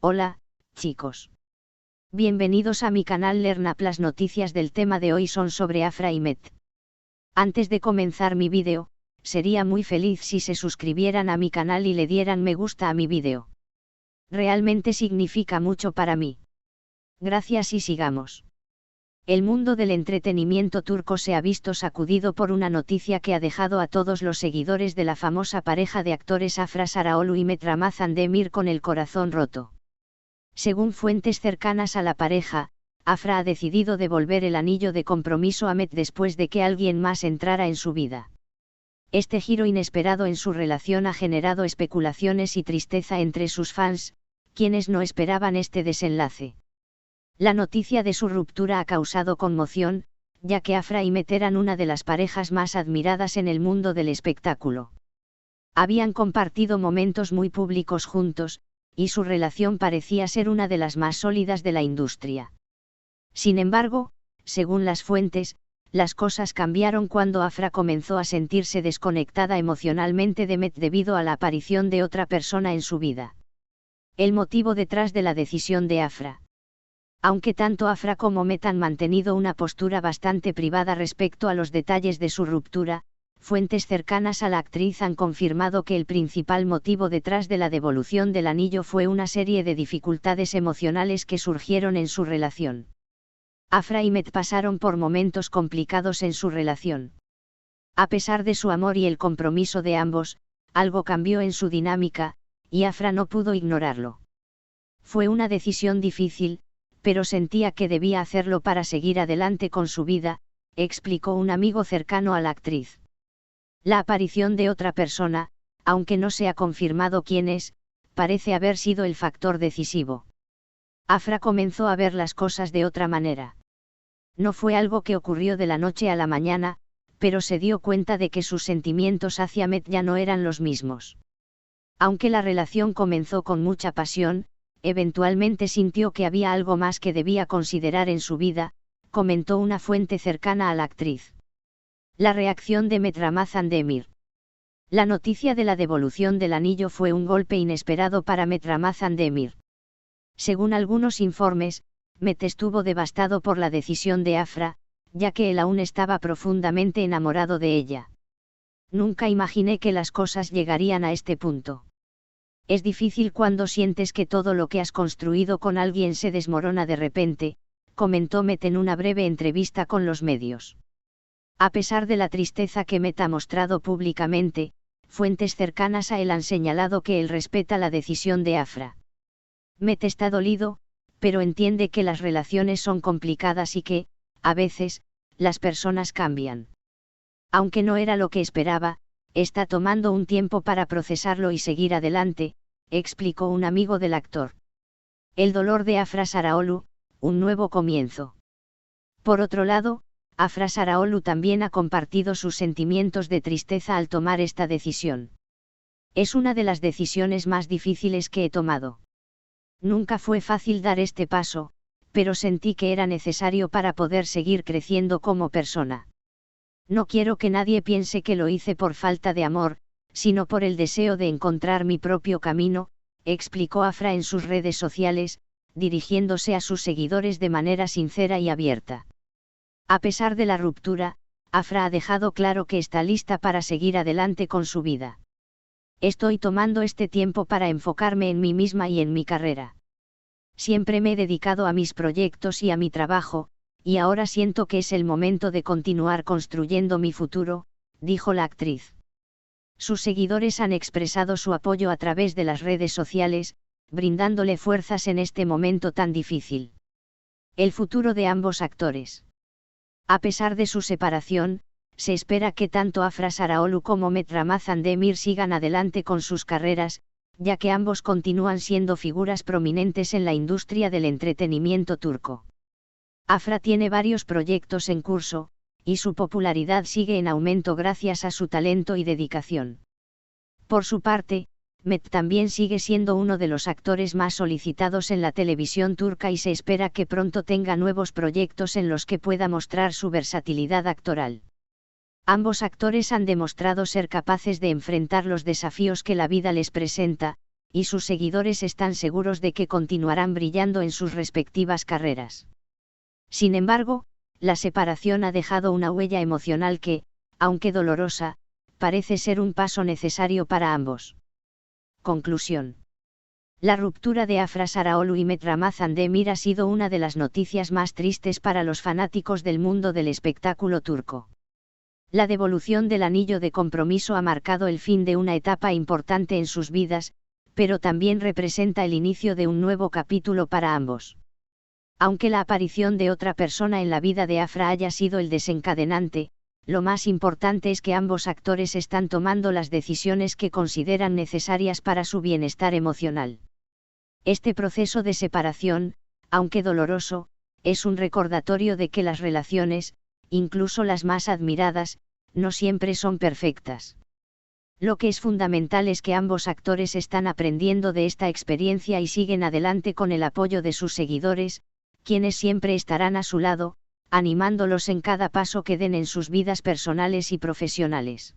Hola, chicos. Bienvenidos a mi canal LearnUp. Las noticias del tema de hoy son sobre Afra y Met. Antes de comenzar mi vídeo, sería muy feliz si se suscribieran a mi canal y le dieran me gusta a mi vídeo. Realmente significa mucho para mí. Gracias y sigamos. El mundo del entretenimiento turco se ha visto sacudido por una noticia que ha dejado a todos los seguidores de la famosa pareja de actores Afra Sarıoğlu y Met Ramazan Demir con el corazón roto. Según fuentes cercanas a la pareja, Afra ha decidido devolver el anillo de compromiso a Met después de que alguien más entrara en su vida. Este giro inesperado en su relación ha generado especulaciones y tristeza entre sus fans, quienes no esperaban este desenlace. La noticia de su ruptura ha causado conmoción, ya que Afra y Met eran una de las parejas más admiradas en el mundo del espectáculo. Habían compartido momentos muy públicos juntos, y su relación parecía ser una de las más sólidas de la industria. Sin embargo, según las fuentes, las cosas cambiaron cuando Afra comenzó a sentirse desconectada emocionalmente de Met debido a la aparición de otra persona en su vida. El motivo detrás de la decisión de Afra. Aunque tanto Afra como Met han mantenido una postura bastante privada respecto a los detalles de su ruptura, fuentes cercanas a la actriz han confirmado que el principal motivo detrás de la devolución del anillo fue una serie de dificultades emocionales que surgieron en su relación. Afra y Met pasaron por momentos complicados en su relación. A pesar de su amor y el compromiso de ambos, algo cambió en su dinámica, y Afra no pudo ignorarlo. Fue una decisión difícil, pero sentía que debía hacerlo para seguir adelante con su vida, explicó un amigo cercano a la actriz. La aparición de otra persona, aunque no se ha confirmado quién es, parece haber sido el factor decisivo. Afra comenzó a ver las cosas de otra manera. No fue algo que ocurrió de la noche a la mañana, pero se dio cuenta de que sus sentimientos hacia Met ya no eran los mismos. Aunque la relación comenzó con mucha pasión, eventualmente sintió que había algo más que debía considerar en su vida, comentó una fuente cercana a la actriz. La reacción de Met Ramazan Demir. La noticia de la devolución del anillo fue un golpe inesperado para Met Ramazan Demir. Según algunos informes, Met estuvo devastado por la decisión de Afra, ya que él aún estaba profundamente enamorado de ella. Nunca imaginé que las cosas llegarían a este punto. Es difícil cuando sientes que todo lo que has construido con alguien se desmorona de repente, comentó Met en una breve entrevista con los medios. A pesar de la tristeza que Met ha mostrado públicamente, fuentes cercanas a él han señalado que él respeta la decisión de Afra. Met está dolido, pero entiende que las relaciones son complicadas y que, a veces, las personas cambian. Aunque no era lo que esperaba, está tomando un tiempo para procesarlo y seguir adelante, explicó un amigo del actor. El dolor de Afra Sarıoğlu, un nuevo comienzo. Por otro lado, Afra Sarıoğlu también ha compartido sus sentimientos de tristeza al tomar esta decisión. Es una de las decisiones más difíciles que he tomado. Nunca fue fácil dar este paso, pero sentí que era necesario para poder seguir creciendo como persona. No quiero que nadie piense que lo hice por falta de amor, sino por el deseo de encontrar mi propio camino, explicó Afra en sus redes sociales, dirigiéndose a sus seguidores de manera sincera y abierta. A pesar de la ruptura, Afra ha dejado claro que está lista para seguir adelante con su vida. Estoy tomando este tiempo para enfocarme en mí misma y en mi carrera. Siempre me he dedicado a mis proyectos y a mi trabajo, y ahora siento que es el momento de continuar construyendo mi futuro, dijo la actriz. Sus seguidores han expresado su apoyo a través de las redes sociales, brindándole fuerzas en este momento tan difícil. El futuro de ambos actores. A pesar de su separación, se espera que tanto Afra Sarıoğlu como Met Ramazan Demir sigan adelante con sus carreras, ya que ambos continúan siendo figuras prominentes en la industria del entretenimiento turco. Afra tiene varios proyectos en curso, y su popularidad sigue en aumento gracias a su talento y dedicación. Por su parte, Met también sigue siendo uno de los actores más solicitados en la televisión turca y se espera que pronto tenga nuevos proyectos en los que pueda mostrar su versatilidad actoral. Ambos actores han demostrado ser capaces de enfrentar los desafíos que la vida les presenta, y sus seguidores están seguros de que continuarán brillando en sus respectivas carreras. Sin embargo, la separación ha dejado una huella emocional que, aunque dolorosa, parece ser un paso necesario para ambos. Conclusión. La ruptura de Afra Sarıoğlu y Mehmet Ramazan Demir ha sido una de las noticias más tristes para los fanáticos del mundo del espectáculo turco. La devolución del anillo de compromiso ha marcado el fin de una etapa importante en sus vidas, pero también representa el inicio de un nuevo capítulo para ambos. Aunque la aparición de otra persona en la vida de Afra haya sido el desencadenante, lo más importante es que ambos actores están tomando las decisiones que consideran necesarias para su bienestar emocional. Este proceso de separación, aunque doloroso, es un recordatorio de que las relaciones, incluso las más admiradas, no siempre son perfectas. Lo que es fundamental es que ambos actores están aprendiendo de esta experiencia y siguen adelante con el apoyo de sus seguidores, quienes siempre estarán a su lado, animándolos en cada paso que den en sus vidas personales y profesionales.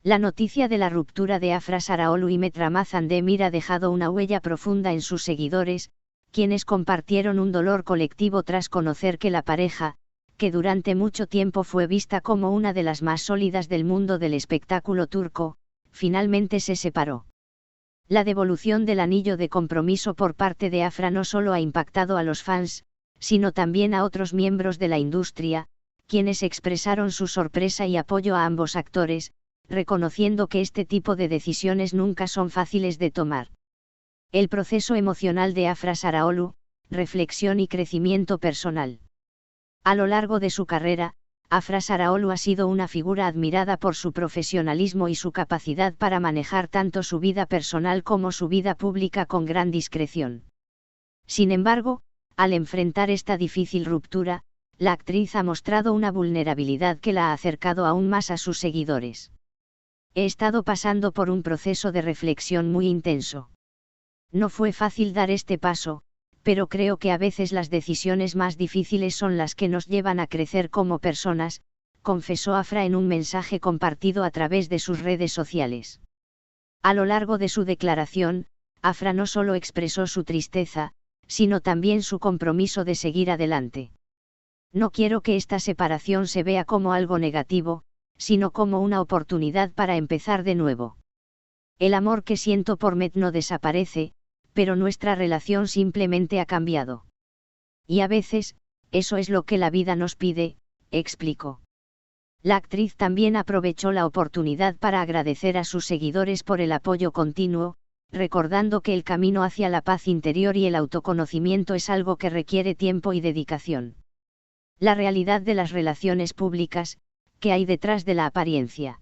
La noticia de la ruptura de Afra Sarıoğlu y Mehmet Ramazan Demir ha dejado una huella profunda en sus seguidores, quienes compartieron un dolor colectivo tras conocer que la pareja, que durante mucho tiempo fue vista como una de las más sólidas del mundo del espectáculo turco, finalmente se separó. La devolución del anillo de compromiso por parte de Afra no solo ha impactado a los fans, sino también a otros miembros de la industria, quienes expresaron su sorpresa y apoyo a ambos actores, reconociendo que este tipo de decisiones nunca son fáciles de tomar. El proceso emocional de Afra Sarıoğlu, reflexión y crecimiento personal. A lo largo de su carrera, Afra Sarıoğlu ha sido una figura admirada por su profesionalismo y su capacidad para manejar tanto su vida personal como su vida pública con gran discreción. Sin embargo, al enfrentar esta difícil ruptura, la actriz ha mostrado una vulnerabilidad que la ha acercado aún más a sus seguidores. He estado pasando por un proceso de reflexión muy intenso. No fue fácil dar este paso, pero creo que a veces las decisiones más difíciles son las que nos llevan a crecer como personas, confesó Afra en un mensaje compartido a través de sus redes sociales. A lo largo de su declaración, Afra no solo expresó su tristeza, sino también su compromiso de seguir adelante. No quiero que esta separación se vea como algo negativo, sino como una oportunidad para empezar de nuevo. El amor que siento por Mehmet no desaparece, pero nuestra relación simplemente ha cambiado. Y a veces, eso es lo que la vida nos pide, explicó. La actriz también aprovechó la oportunidad para agradecer a sus seguidores por el apoyo continuo, recordando que el camino hacia la paz interior y el autoconocimiento es algo que requiere tiempo y dedicación. La realidad de las relaciones públicas, ¿qué hay detrás de la apariencia?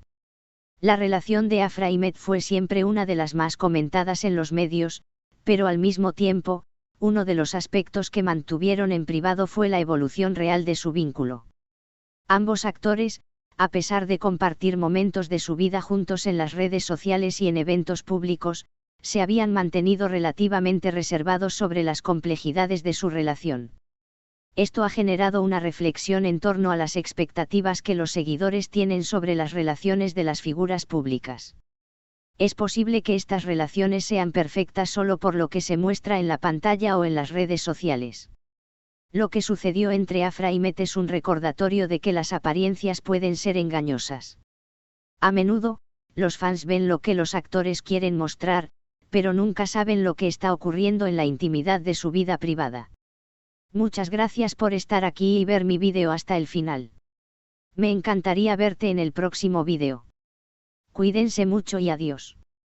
La relación de Afra y Mehmet fue siempre una de las más comentadas en los medios, pero al mismo tiempo, uno de los aspectos que mantuvieron en privado fue la evolución real de su vínculo. Ambos actores, a pesar de compartir momentos de su vida juntos en las redes sociales y en eventos públicos, se habían mantenido relativamente reservados sobre las complejidades de su relación. Esto ha generado una reflexión en torno a las expectativas que los seguidores tienen sobre las relaciones de las figuras públicas. Es posible que estas relaciones sean perfectas solo por lo que se muestra en la pantalla o en las redes sociales. Lo que sucedió entre Afra y Mehmet es un recordatorio de que las apariencias pueden ser engañosas. A menudo, los fans ven lo que los actores quieren mostrar, pero nunca saben lo que está ocurriendo en la intimidad de su vida privada. Muchas gracias por estar aquí y ver mi vídeo hasta el final. Me encantaría verte en el próximo vídeo. Cuídense mucho y adiós.